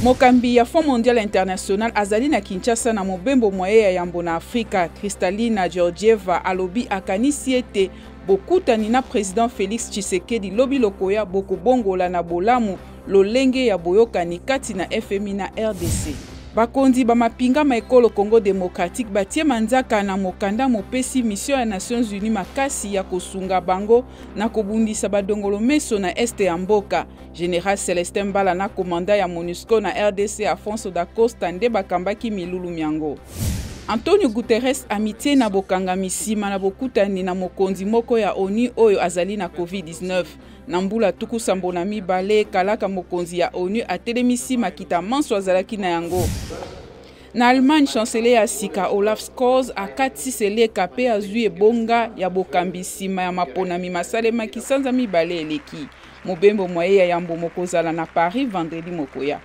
Mokambi ya Fonds mondial international azali na Kinshasa na mobembo moye ya yambo na Afrika. Kristalina Georgieva alobi akanisi ete bokutani na président Félix Tshisekedi lobi lokoya bokobongola na bolamu lolenge ya boyokani kati na FMI na RDC. Bakondi bamapinga maekolo Congo démocratique batie manzaka na mokanda mopesi mission ya Nations Unies makasi ya kosunga bango na kobundisa badongolo meso na este ya mboka. Général Célestin Mbala na komanda ya MONUSCO na RDC Afonso da Costa nde bakambaki milulu miango. Antonio Guterres amitié na bokanga misima na bokutani na mokonzi moko ya ONU oyo azali na COVID-19. Na mbula tuku sambo na mibale kalaka mokonzi ya ONU atelemisi makita manso azalaki na yango. Na Allemagne, chancelier ya sika Olaf Scholz akatisele pe azwi ebonga ya bokambi sima ya maponami masalema kisanza mibale eleki. Mobembo moye ya yambo mokozala na Paris vendredi mokoya.